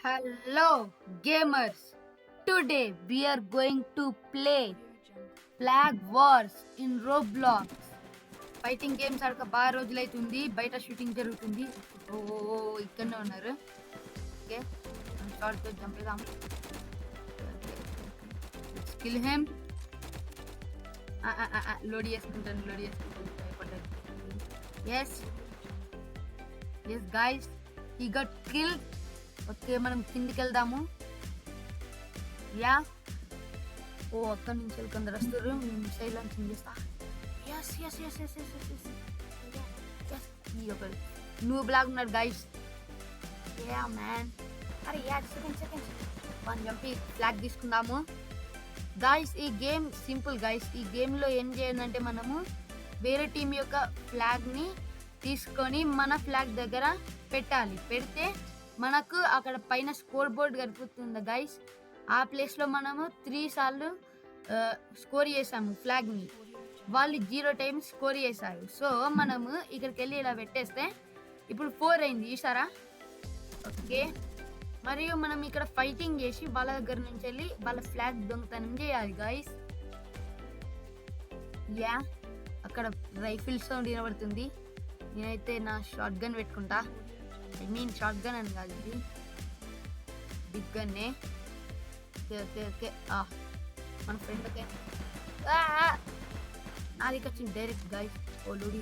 Hello, gamers. Today we are going to play Flag Wars in Roblox. Fighting games ఆడక బాగా రోజులైతుంది. బయట shooting జరుగుతుంది. ఓ ఇక్కడనే ఉన్నారు. ఓకే మనం షార్ట్ తో చంపేద్దాం. Kill him. లోడ్ చేసుకుంటాను భయపడ్డాను. Yes guys, he got killed. Okay మనం కిందికి వెళ్దాము. యా ఓ అక్కడి నుంచి కొందరు వస్తారు. మేము మిసైల్ లాంచింగ్ చేస్తా. Yes yes yes yes yes yes yes ఈ ఒకరు నువ్వు బ్లాక్ ఉన్నాడు గైస్. Ya man. అరే యా సెకండ్ వన్ చంపి ఫ్లాగ్ తీసుకుందాము. గైస్ ఈ గేమ్ సింపుల్ గైస్. ఈ గేమ్లో ఏం చేయాలంటే మనము వేరే టీం యొక్క ఫ్లాగ్ని తీసుకొని మన ఫ్లాగ్ దగ్గర పెట్టాలి. పెడితే మనకు అక్కడ పైన స్కోర్ బోర్డ్ కనిపిస్తుంది గైస్. ఆ ప్లేస్లో మనము 3 సార్లు స్కోర్ చేసాము ఫ్లాగ్ని. వాళ్ళు 0 టైమ్స్ స్కోర్ చేశారు. సో మనము ఇక్కడికి వెళ్ళి ఇలా పెట్టేస్తే ఇప్పుడు 4 అయింది చూసారా. ఓకే మరియు మనం ఇక్కడ ఫైటింగ్ చేసి వాళ్ళ దగ్గర నుంచి వెళ్ళి వాళ్ళ ఫ్లాగ్ దొంగతనం చేయాలి గైస్. యా అక్కడ రైఫిల్ సౌండ్ వినబడుతుంది. నేనైతే నా షార్ట్ గన్ పెట్టుకుంటా. ఐ మీన్ షార్ట్ గన్ అని కాదు, ఇది బిగ్ గన్నే. ఓకే మన ఫ్రెండ్కే నాది వచ్చింది డైరెక్ట్ గైస్. ఓ లూడీ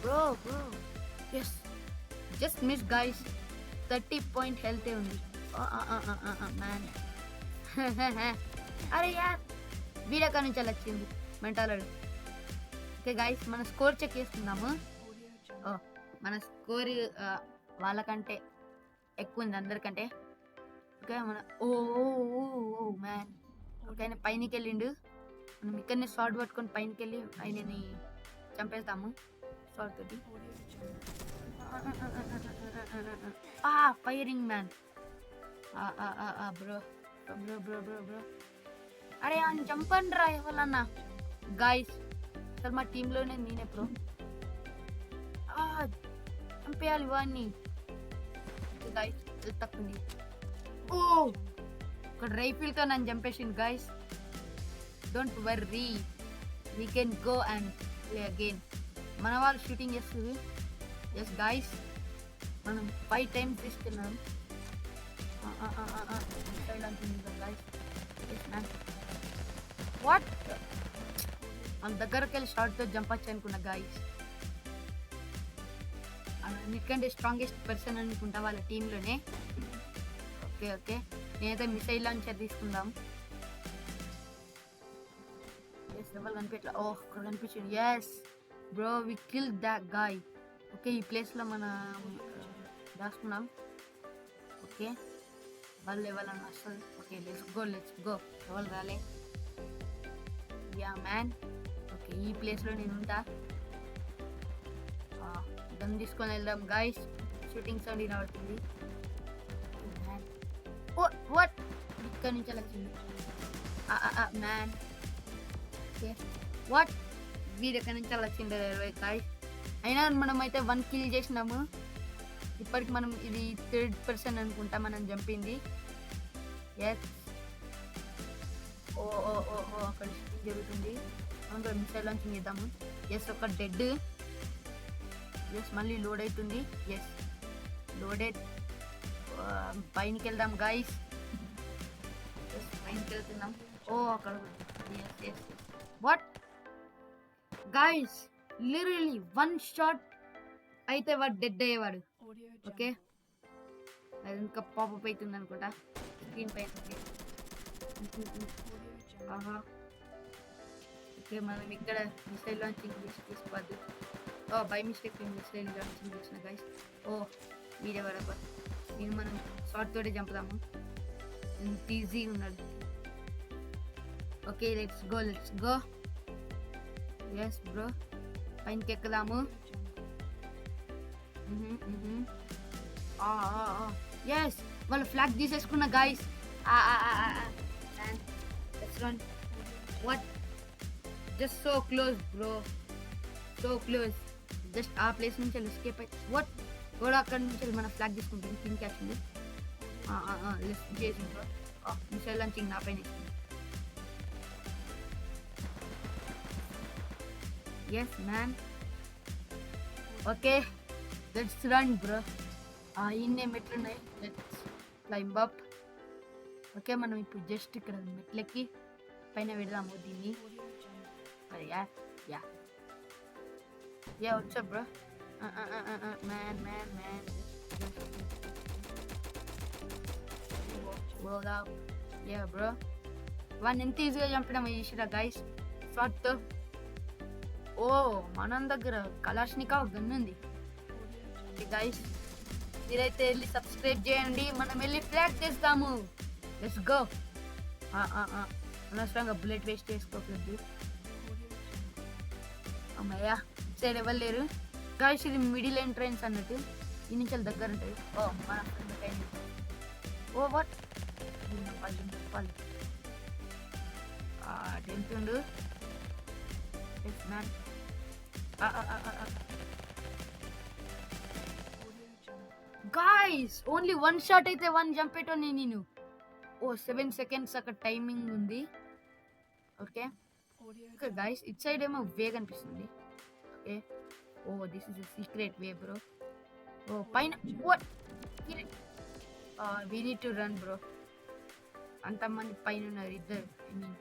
bro yes just miss guys. 30 point health ఉంది మ్యాన్. అరే యార్ వీడక నుంచి అలా వచ్చింది మెంటాలడు. ఓకే గైస్ మన స్కోర్ చెక్ చేసుకుందాము. ఓ మన స్కోర్ వాళ్ళకంటే ఎక్కువ ఉంది అందరికంటే. ఓకే మన ఓ మ్యాన్. ఓకే ఆయన పైనకి వెళ్ళిండు. మనం ఇక్కడనే షార్ట్ పట్టుకొని పైనకి వెళ్ళి ఆయనని చంపేస్తాము షార్ట్ తోటి. Firing man. Bro bro bro bro bro అరే ఆయన చంపండి రా ఎవరన్నా గాయస్. అసలు మా టీంలోనే నేనే బ్రో. చంపేయాలి వాడిని గాయస్. తక్కువ ఓ ఒక రైఫిల్తో నన్ను చంపేసింది guys. Don't worry, we can go and play again. మన వాళ్ళు షూటింగ్ చేస్తుంది. ఎస్ గాయస్ మనం 5 టైమ్స్ తీసుకున్నాం. వాట్ మన దగ్గరకు వెళ్ళి షార్ట్తో జంప్ వచ్చి అనుకున్నా గాయస్. అన్నిటికంటే స్ట్రాంగెస్ట్ పర్సన్ అనుకుంటా వాళ్ళ టీంలోనే. ఓకే నేనైతే మిసైల్ లాంచర్ తీసుకుందాం. ఎస్ ఎవరు కనిపించట్లా. ఇక్కడ కనిపించింది. Yes bro we kill that guy. Okay ఈ ప్లేస్లో మన దాచుకున్నాం. ఓకే వాళ్ళు ఎవరన్నా వస్తుంది. ఓకే లెట్స్ గో ఎవరు రాలే. Yeah man. ఓకే ఈ ప్లేస్లో నేను ఉంటా. గన్ తీసుకొని వెళ్దాం గాయస్. షూటింగ్ సౌండ్ వినబడుతుంది. వాట్ ఇక్కడ నుంచి అలా వచ్చింది మ్యాన్. ఓకే వాట్ వీడు ఎక్కడి నుంచి అలా వచ్చింది గాయస్. అయినా మనం అయితే 1 కిల్ చేసినాము. ఇప్పటికి మనం ఇది 3rd పర్సన్ అనుకుంటా మనం చంపింది. ఎస్ ఓ అక్కడ షూటింగ్ జరుగుతుంది. మనం మిసైల్ లాంచింగ్ చేద్దాము. ఎస్ ఒక డెడ్. ఎస్ మళ్ళీ లోడ్ అవుతుంది. Yes loaded. పైనకి వెళ్దాం గాయస్. ఎస్ పైనకి వెళ్తున్నాం. అక్కడ వాట్ గాయస్ లిటరలీ 1 షాట్ అయితే వాడు డెడ్ అయ్యేవాడు. ఓకే అది ఇంకా పాపప్ అవుతుంది అనుకుంటా స్క్రీన్ పైన. ఓకే మనం ఇక్కడ మిసైల్ లాంచింగ్ తీసుకోవద్దు. బై మిస్టేక్ మిసైల్ లాంచింగ్ చేసిన గైస్. మీరే వరకు నేను మనం షార్ట్ తోటే చంపుదాము. ఈజీ ఉన్నాడు. Okay let's go. Yes bro పైనకి ఎక్కుదాము. ఎస్ వాళ్ళు ఫ్లాగ్ తీసేసుకున్న guys. What just so close bro, so close. Just ఆ ప్లేస్ నుంచి ఎస్కేప్ అయ్యి వాట్ కూడా అక్కడి నుంచి మన ఫ్లాగ్ తీసుకుంటుంది కింగ్ క్యాచ్ ఉంది చేసి బ్రో మిసైల్ లాంచింగ్ నా పైన yes man okay let's run bro ఇన్నే మెట్లున్నాయి లెట్స్ క్లైంబ్ అప్ ఓకే మనం ఇప్పుడు జస్ట్ ఇక్కడ మెట్లెక్కి పైన పెడదాము దీన్ని ya ya ya what's up bro man man man ya bro one ఎంత ఈజీగా చంపడం చేసిరా గైస్ షార్ట్ ఓ మనం దగ్గర కలాష్నికోవ్ గన్ ఉంది గైస్ మీరైతే వెళ్ళి సబ్స్క్రైబ్ చేయండి మనం వెళ్ళి ఫ్లాగ్ చేస్తాము లెట్స్ గో అనవసరంగా బుల్లెట్ వేస్ట్ చేసుకోకూడదు అమ్మయ్యా సైడ్ ఎవరు లేరు గాయస్ ఇది మిడిల్ ఎంట్రన్స్ అన్నట్టు ఈ నుంచి దగ్గర ఉంటుంది ఓ మన ఓ వాట్ చెప్పాలి టెంతుండు man guys only one shot అయితే వన్ చంపేటోని నేను ఓ 7 సెకండ్స్ అక్కడ టైమింగ్ ఉంది okay okay guys it side ఏమో వే కనిపిస్తుంది okay oh this is a secret way bro oh పైన what we need to run bro అంతమంది పైన ఉన్నారు ఇద్దరు ఐ మీన్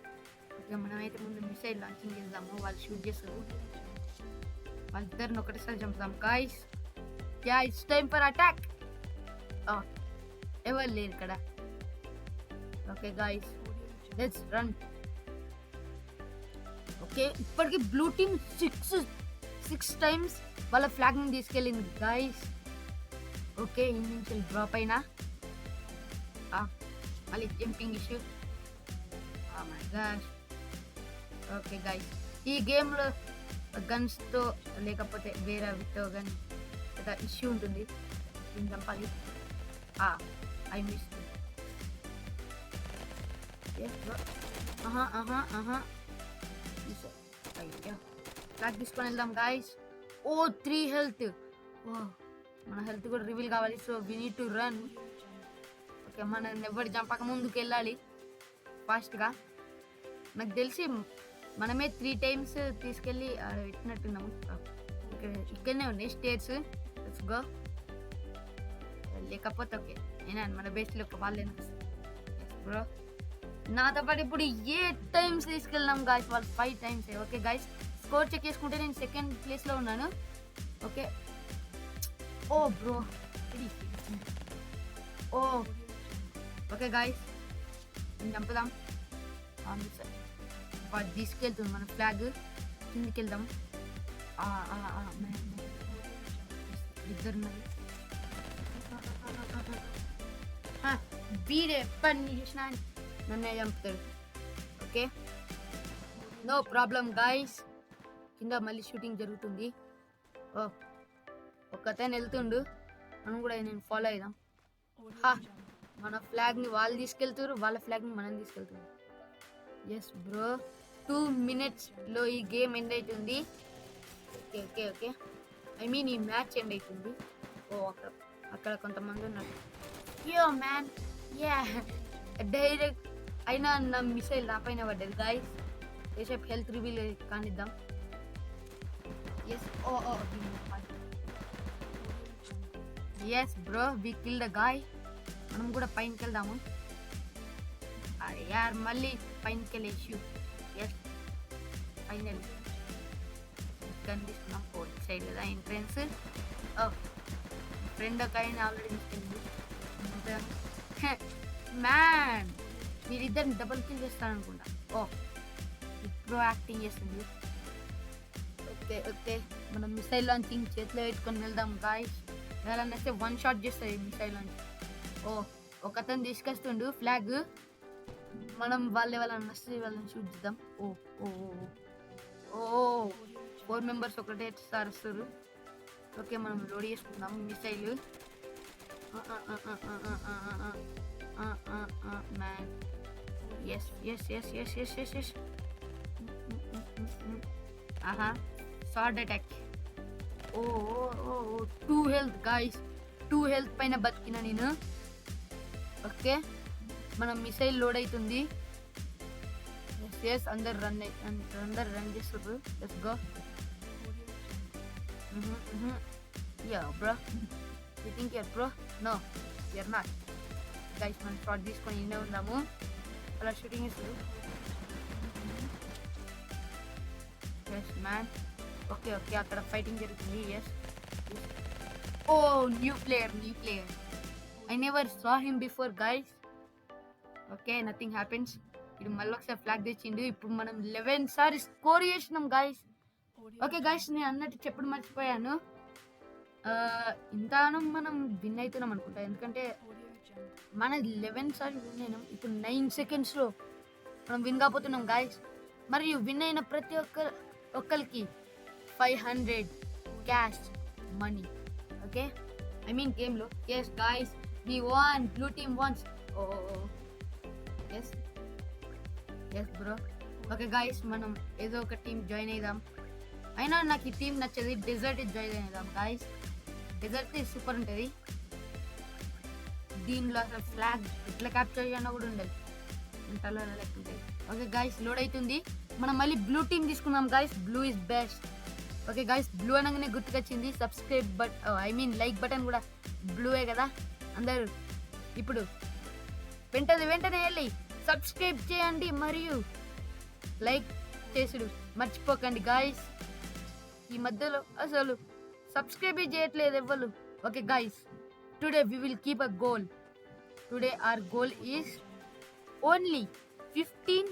ఓకే మనమైతే ముందు మిసైల్ లాంచింగ్ చేద్దాము వాళ్ళు షూట్ చేస్తారు వాళ్ళిద్దరిని ఒకటేసారి చంపుతాం guys yeah it's time for attack ఎవరు లేరు ఇక్కడ okay guys let's run okay ఇప్పటికి బ్లూ టీమ్ 6 టైమ్స్ వాళ్ళ ఫ్లాగ్ ని తీసుకెళ్ళింది గాయస్ ఓకే ఈ నుంచి డ్రాప్ అయినా మళ్ళీ jumping issue my gosh okay guys ఈ గేమ్లో గన్స్తో లేకపోతే వేరే విత్ గన్ ఇష్యూ ఉంటుంది దీన్ని చంపాలి ఐ మిస్ అయ్యో ఫ్లాగ్ తీసుకొని వెళ్దాం గాయస్ ఓ 3 హెల్త్ ఓ మన హెల్త్ కూడా రివీల్ కావాలి so we need to run okay మనం ఎవరు చంపక ముందుకు వెళ్ళాలి ఫాస్ట్గా నాకు తెలిసి మనమే 3 టైమ్స్ తీసుకెళ్ళి పెట్టినట్టున్నాము ఇక్కడనే ఉన్నాయి స్టేట్స్ లెట్స్ గో లేకపోతే ఓకే నేనా మన బేస్లో వాళ్ళే బ్రో నాతో పాటు ఇప్పుడు 8 టైమ్స్ తీసుకెళ్ళినాం గాయస్ వాళ్ళు 5 times okay guys score check చేసుకుంటే నేను సెకండ్ ప్లేస్లో ఉన్నాను okay oh bro oh okay guys నేను చంపుదాం తీసుకెళ్తుంది మన ఫ్లాగ్ కిందికి వెళ్దాం ఇద్దరు వీడే పని చేసిన నన్నే చంపుతాడు ఓకే నో ప్రాబ్లం గాయస్ కింద మళ్ళీ షూటింగ్ జరుగుతుంది ఓ ఒక్కతను వెళ్తుండు మనం కూడా నేను ఫాలో అయిదాం మన ఫ్లాగ్ని వాళ్ళు తీసుకెళ్తారు వాళ్ళ ఫ్లాగ్ని మనం తీసుకెళ్తారు ఎస్ బ్రో 2 minutesలో ఈ గేమ్ ఎండ్ అవుతుంది okay okay okay I mean ఈ మ్యాచ్ ఎండ్ అవుతుంది ఓ అక్కడ కొంతమంది ఉన్నారు యో మ్యాన్ యా డైరెక్ట్ అయినా నా మిసైల్ నా పైన పడ్డది గాయస్ ఏసేపు హెల్త్ రివీల్ కానిద్దాం yes oh yes bro we kill the guy మనం కూడా పైనకి వెళ్దాము అరే యార్ మళ్ళీ పైనకి వెళ్ళే ఇష్యూ ఎస్ ఫైనల్ కనిపిస్తున్నాం ఓ సైడ్ కదా ఎంట్రెన్స్ ఫ్రెండ్ ఒక ఆయన ఆల్రెడీ తీసుకెళ్ళింది మ్యాన్ మీరిద్దరిని డబుల్ కిల్ చేస్తారనుకుంటా ఓ ఇప్పుడు యాక్టింగ్ చేస్తుంది ఓకే ఓకే మనం మిసైల్ లాంచింగ్ చేతిలో పెట్టుకొని వెళ్దాం గాయస్ వెళ్ళాలని వస్తే 1 షాట్ చేస్తుంది మిసైల్ లాంచ్ ఓ ఒకతను తీసుకొస్తుండు ఫ్లాగ్ మనం వాళ్ళని వస్తే వాళ్ళని షూట్ చేద్దాం ఓ ఓ ఓ 4 మెంబర్స్ ఒకటే సార్ వస్తారు ఓకే మనం లోడ్ చేసుకుందాం missile man yes yes yes yes yes yes yes short attack oh 2 health guys 2 health పైన బతికిన నేను. ఓకే, మనం మిసైల్ లోడ్ అవుతుంది. ఎస్ అందరు రన్ చేస్తారు. Let's go. Yeah bro, you think you're bro? No, you're not. Guys మనం shot తీసుకొని ఇన్నే ఉన్నాము. అలా షూటింగ్ ఇస్తారు. Yes man. ఓకే ఓకే, అక్కడ ఫైటింగ్ జరుగుతుంది. Yes. Oh, new player. I never saw him before guys. Okay, nothing happens. ఇది మళ్ళీ ఒకసారి ఫ్లాగ్ తెచ్చిండు. ఇప్పుడు మనం 11 సారి స్కోర్ చేసినాం గైస్. ఓకే గైస్, నేను అన్నట్టు చెప్పడం మర్చిపోయాను. ఇంతగానో మనం విన్ అవుతున్నాం అనుకుంటా, ఎందుకంటే మన 11 సార్లు విన్ అయినాం. ఇప్పుడు 9 సెకండ్స్లో మనం విన్ కాబోతున్నాం గాయస్. మరియు విన్ అయిన ప్రతి ఒక్కరికి 500 cash money. Okay, I mean గేమ్లో. Yes guys, we won. Blue team wins. Oh yes bro. Okay guys, మనం ఏదో ఒక టీం జాయిన్ అయిదాం. అయినా నాకు ఈ టీం నచ్చది. డెజర్ట్ జాయిన్ అయిదాం గాయస్. డెజర్ట్ సూపర్ ఉంటుంది. దీనిలో అసలు ఫ్లాగ్ ఎట్లా క్యాప్చర్ చేయన్నా కూడా ఉండదు, ఇంతలో లెక్క ఉంటుంది. ఓకే గాయస్, లోడ్ అవుతుంది. మనం మళ్ళీ బ్లూ టీమ్ తీసుకున్నాం guys. Blue is best. Okay guys, blue అనగానే గుర్తుకొచ్చింది సబ్స్క్రైబ్ లైక్ బటన్ కూడా బ్లూయే కదా. అందరూ ఇప్పుడు వెంటనే వెళ్ళి సబ్స్క్రైబ్ చేయండి మరియు లైక్ చేసుడు మర్చిపోకండి గాయస్. ఈ మధ్యలో అసలు సబ్స్క్రైబ్ చేయట్లేదు ఎవ్వరు. Okay guys, today we will keep a goal. Today our goal is only 15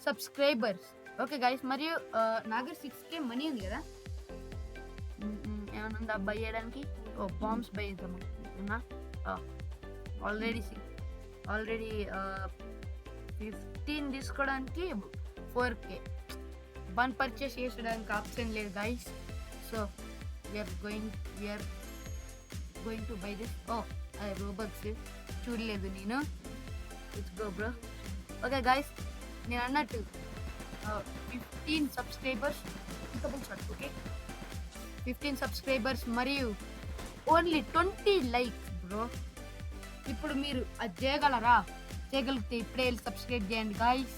subscribers. Okay guys, మరియు నా దగ్గర 6K మనీ ఉంది కదా. ఏమన్నా ఉందా బై చేయడానికి? బాంబ్స్ బై చేద్దాము. ఆల్రెడీ 15 తీసుకోవడానికి 4K. 1 పర్చేస్ చేసడానికి ఆప్షన్ లేదు guys. So we're going to buy this. Robux చూడలేదు నేను. It's go bro. Okay guys, నేను అన్నట్టు 15 సబ్స్క్రైబర్స్. ఓకే, 15 సబ్స్క్రైబర్స్ మరియు ఓన్లీ 20 లైక్స్ బ్రో. ఇప్పుడు మీరు అది చేయగలిగితే ఇప్పుడే వెళ్ళి సబ్స్క్రైబ్ చేయండి guys.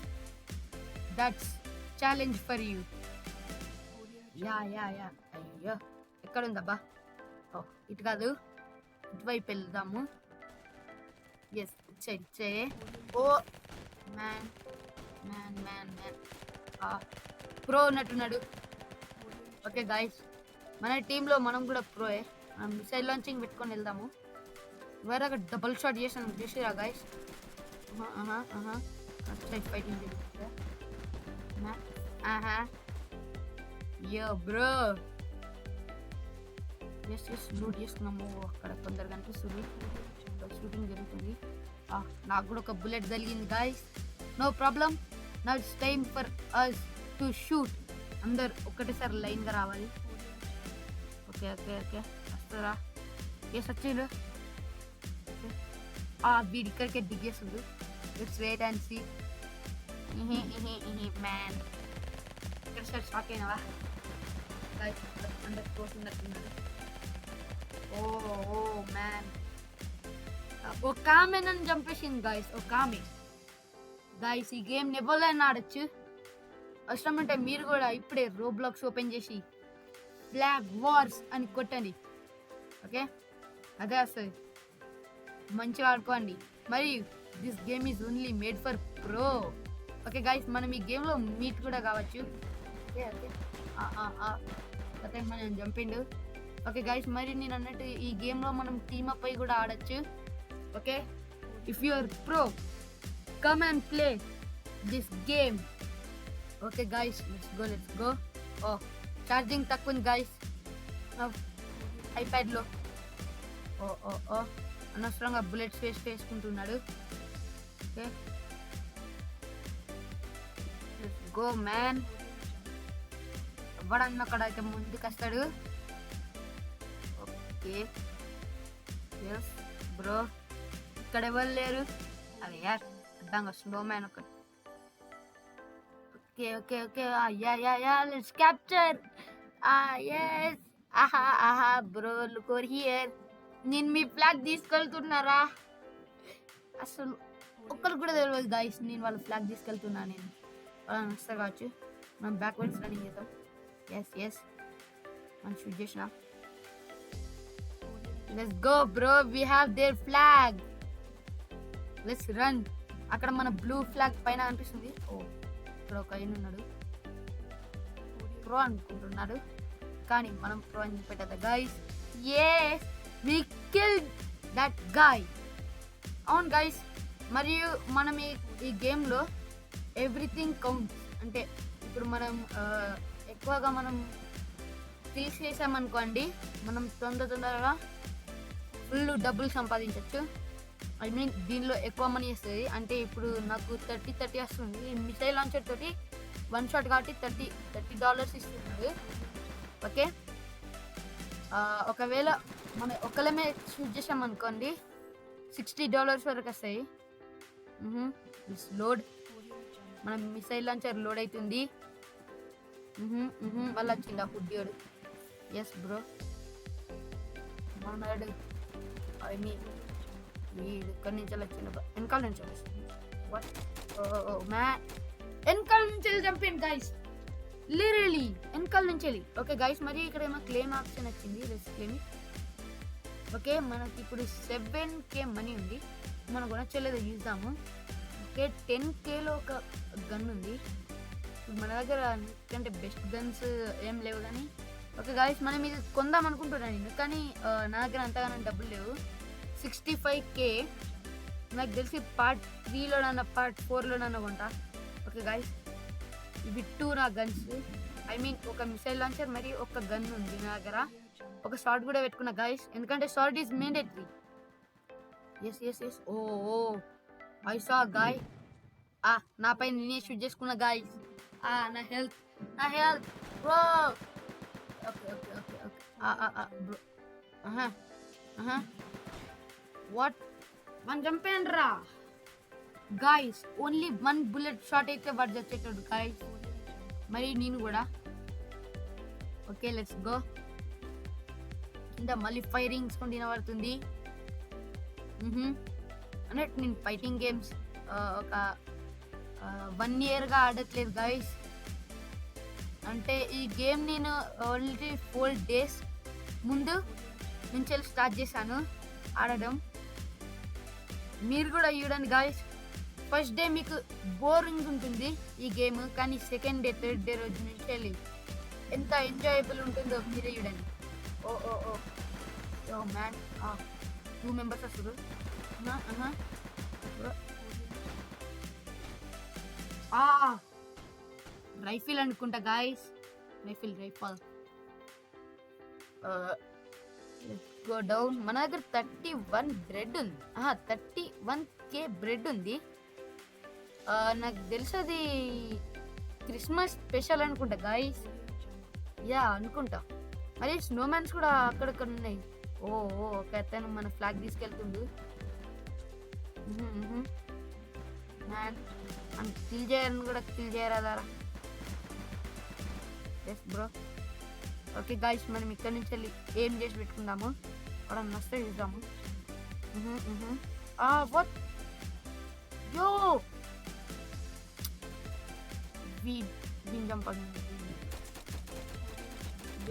That's challenge for you. Yeah. అయ్యో, ఎక్కడ ఉందబ్బా? ఇటు కాదు, ఇటువైపు వెళ్దాము. ఎస్, ఇచ్చే. ఓ మ్యాన్ ప్రో ఉన్నట్టున్నాడు. ఓకే గాయస్, మన టీంలో మనం కూడా ప్రోయే. మనం మిసైల్ లాంచింగ్ పెట్టుకొని వెళ్దాము. వేరే డబుల్ షాట్ చేసాను చూసిరా గాయస్. ఫైటింగ్ యో బ్రో. ఎస్ లూట్ చేసుకున్నాము. అక్కడ కొందరు కనిపిస్తుంది, షూటింగ్ జరుగుతుంది. నాకు కూడా ఒక బుల్లెట్ తగిలింది guys. No problem. Now it's time for us to shoot. అందరు ఒకటేసారి లైన్గా రావాలి. ఓకే వస్తారా? ఎస్ వచ్చిండ్రు. వీడి ఇక్కడికే దిగేస్తుంది. It's wait and see. Man, ఇక్కడ సార్ షాక్ అయినావా? అందరు కోసుకున్నట్టున్నారు. ఓ మ్యాన్, ఒక ఆమె నన్ను చంపేసింది గాయస్. ఒక ఆమె గాయస్, ఈ గేమ్ ఎవరైనా ఆడచ్చు. అవసరం అంటే మీరు కూడా ఇప్పుడే రోబ్లాక్స్ ఓపెన్ చేసి ఫ్లాగ్ వార్స్ అని కొట్టండి. ఓకే, అదే వస్తుంది. మంచిగా ఆడుకోండి. మరి this game is only made for pro. Okay guys, మనం ఈ గేమ్లో మీట్ కూడా కావచ్చు. ఓకే అదే మనం జంపిండు. ఓకే గైస్, మరి నేను అన్నట్టు ఈ గేమ్లో మనం టీమ్ అప్ అయి కూడా ఆడచ్చు. Okay, if you are pro come and play this game. Okay guys, let's go. Charging తక్కువ ఉంది గైస్ ఐప్యాడ్లో. అనవసరంగా బుల్లెట్స్ వేసుకుంటున్నాడు. Okay, let's go man. ఎవడన్నా అక్కడ అయితే ముందుకు వస్తాడు. ఓకే, ఎస్ బ్రో, ఇక్కడ ఎవరు లేరు. అదే యార్ అడ్డంగా స్లో మ్యాన్ ఒకటి. Okay yeah let's capture. yes, aha bro, look over here. నేను మీ ఫ్లాగ్ తీసుకెళ్తున్నారా? అసలు ఒక్కరికి కూడా తెలియదు గాయస్ నేను వాళ్ళ ఫ్లాగ్ తీసుకెళ్తున్నా. నేను వాళ్ళని వస్తారు కావచ్చు. మనం బ్యాక్వర్డ్స్ రన్నింగ్ చేద్దాం. ఎస్ మనం షూట్ చేసిన. Let's go bro, we have their flag. Let's run. అక్కడ మన బ్లూ ఫ్లాగ్ పైన అనిపిస్తుంది. ఓ ఇక్కడ ఒక ఆయన ఉన్నాడు, ప్రో అనుకుంటున్నాడు, కానీ మనం ప్రో అని పెట్టద్దు guys. yes we killed that guy. అవును గైస్, మరియు మనం ఈ గేమ్లో ఎవ్రీథింగ్ కౌంట్స్. అంటే ఇప్పుడు మనం ఎక్కువగా మనం తీసేసామనుకోండి, మనం తొందరగా ఫుల్ డబ్బులు సంపాదించవచ్చు. ఐ మీన్ దీనిలో ఎక్కువ మనీ వస్తుంది. అంటే ఇప్పుడు నాకు 30 వస్తుంది. మిసైల్ లాంచర్ తోటి వన్ షాట్ కాబట్టి $30 ఇస్తున్నాడు. ఓకే, ఒకవేళ మనం ఒకళ్ళమే షూట్ చేసామనుకోండి $60 వరకు వస్తాయి. లోడ్, మన మిసైల్ లాంచర్ లోడ్ అవుతుంది. మళ్ళీ వచ్చింది ఆ హుడ్డియోడు. ఎస్ బ్రో, మనడు ఐ మీన్ వీడు ఇక్కడి నుంచి వచ్చింది, వెనకాల నుంచి వస్తుంది. వెనకాల నుంచి వెళ్ళి చంపాను గైస్, లిటరలీ వెనకాల నుంచి వెళ్ళి. ఓకే గైస్, మరి ఇక్కడ ఏమో క్లెయిమ్ ఆప్షన్ వచ్చింది. Let's claim. ఓకే, మనకి ఇప్పుడు 7K మనీ ఉంది. మనం కూడా చెల్లేదో చూద్దాము. ఓకే, 10Kలో ఒక గన్ ఉంది. మన దగ్గర అంటే బెస్ట్ గన్స్ ఏం లేవు కానీ. ఓకే గైస్, మనం ఇది కొందాం అనుకుంటున్నాను నేను, కానీ నా దగ్గర అంతగానో డబ్బులు లేవు. 65K నాకు తెలిసి పార్ట్ 3లోనన్నా పార్ట్ 4లోనన్నా కొంటా. ఓకే గైస్, ఇవి 2 నా గన్స్. ఐ మీన్ ఒక మిసైల్ లాంచర్ మరి ఒక గన్ ఉంది నా దగ్గర. ఒక షార్ట్ కూడా పెట్టుకున్నా గైస్, ఎందుకంటే short is mandatory. Yes oh I saw guy. నా పైన నేనే షూట్ చేసుకున్నా గాయస్. నా health bro. Okay bro. What, మనం చంపాను రా గాయస్. ఓన్లీ 1 బుల్లెట్ షాట్ అయితే వాడు చచ్చేటాడు గాయస్. మరి నేను కూడా. Okay let's go. కింద మళ్ళీ ఫైరింగ్ సౌండ్ వినబడుతుంది. అన్నట్టు నేను ఫైటింగ్ గేమ్స్ ఒక 1 yearగా ఆడట్లేదు గాయస్. అంటే ఈ గేమ్ నేను ఓన్లీ 4 days ముందు నుంచి స్టార్ట్ చేశాను ఆడడం. మీరు కూడా చూడండి గాయస్. ఫస్ట్ డే మీకు బోరింగ్ ఉంటుంది ఈ గేమ్, కానీ సెకండ్ డే థర్డ్ డే రోజు నుంచి వెళ్ళి ఎంత ఎంజాయబుల్ ఉంటుందో మీరే చూడండి. ఓ మ్యాన్, 2 members వస్తారు. రైఫిల్ అనుకుంటా గాయస్, రైఫిల్ గో డౌన్. మన దగ్గర 31 బ్రెడ్ ఉంది. 31K బ్రెడ్ ఉంది. నాకు తెలుసు అది క్రిస్మస్ స్పెషల్ అనుకుంటా గాయస్. యా అనుకుంటా. మరి స్నోమ్యాన్స్ కూడా అక్కడక్కడ ఉన్నాయి. ఒక అతను మన ఫ్లాగ్ తీసుకెళ్తుండు. కిల్ చేయాలని కూడా కిల్ చేయరాదారా. Yes bro. ఓకే గాయస్, మనం ఇక్కడ నుంచి వెళ్ళి ఏం చేసి పెట్టుకుందాము, అక్కడ నష్ట చూద్దాము. వాట్ యో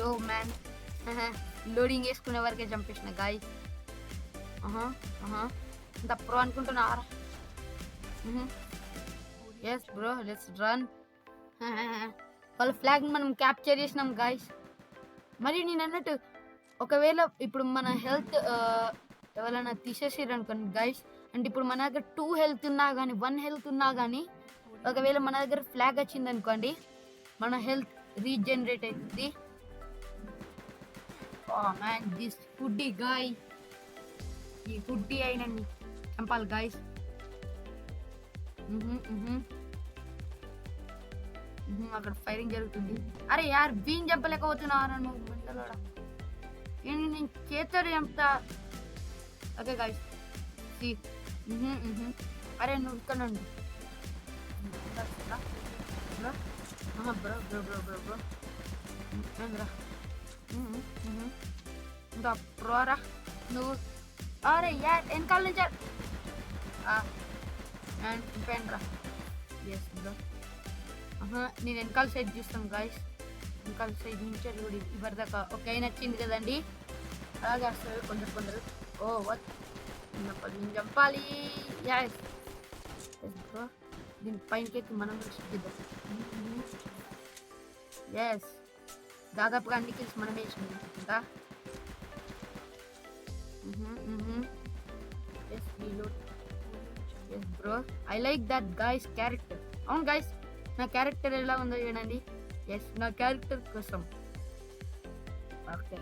యో మ్యాన్, లోడింగ్ వేసుకునే వరకే చంపేసిన గాయస్. ఇంత ప్రో అనుకుంటున్నారా? Yes bro, let's run. వాళ్ళ ఫ్లాగ్ మనం క్యాప్చర్ చేసినాం గాయస్. మరి నేను అన్నట్టు ఒకవేళ ఇప్పుడు మన హెల్త్ ఎవరైనా తీసేసారు అనుకోండి గైస్, అంటే ఇప్పుడు మన దగ్గర 2 health ఉన్నా కానీ 1 health ఉన్నా కానీ ఒకవేళ మన దగ్గర ఫ్లాగ్ వచ్చింది అనుకోండి, మన హెల్త్ రీజనరేట్ అవుతుంది. మ్యాన్, దిస్ హుడ్డీ గాయ్, ఈ హుడ్డీ అయిన చంపాలి గాయస్. అక్కడ ఫైరింగ్ జరుగుతుంది. అరే యార్, బీన్ చంపలేకపోతున్నారా నువ్వు మెంటలోడా? నేను చేస్తాడు చంపుతా. ఓకే గాయస్, అరే నువ్వు ఇక్కడ నుండి బ్రో ఇంకా ప్రోరా. నువ్వు అరే యార్ వెనకాల నుంచి రా ఎస్ బ్రో నేను వెనకాల సైడ్ చూస్తాను గాయస్. వెనకాల సైడ్ నుంచి కూడా ఇవ్వదాకా ఓకే నచ్చింది కదండి. అలాగే వస్తారు కొందరు ఓ వత్ నేను చంపాలి. ఎస్ బ్రో దీని పైనకి మనం చేద్దాం. ఎస్ దాదాపుగా అన్ని కిల్స్ మనమే వేసుకుంటాం ఇంకా. Yes reload. Yes bro I like that guys character. అవును గైస్ నా క్యారెక్టర్ ఎలా ఉందో చూడండి. ఎస్ నా క్యారెక్టర్ కోసం ఓకే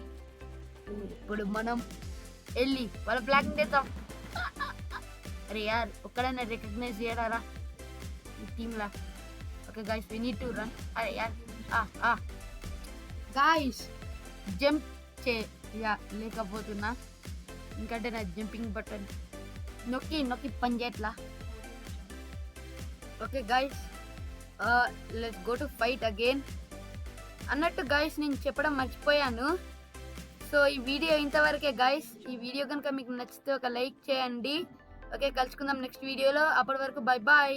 ఇప్పుడు మనం వెళ్ళి వాళ్ళ బ్లాక్ చేద్దాం. అరే యార్ ఒక్కడైనా రికగ్నైజ్ చేయడారా ఈ టీమ్లా. Okay guys we need to run. అరే యార్ గాయస్ జంప్ లేకపోతున్నా ఎందుకంటే నా జంపింగ్ బటన్ నొక్కి పని చేయట్లా. Okay guys let's go to fight again. అన్నట్టు గైస్ నేను చెప్పడం మర్చిపోయాను. సో ఈ వీడియో ఇంతవరకే గైస్. ఈ వీడియో కనుక మీకు నచ్చితే ఒక లైక్ చేయండి. ఓకే కలుసుకుందాం నెక్స్ట్ వీడియోలో. అప్పటి వరకు బాయ్ బాయ్.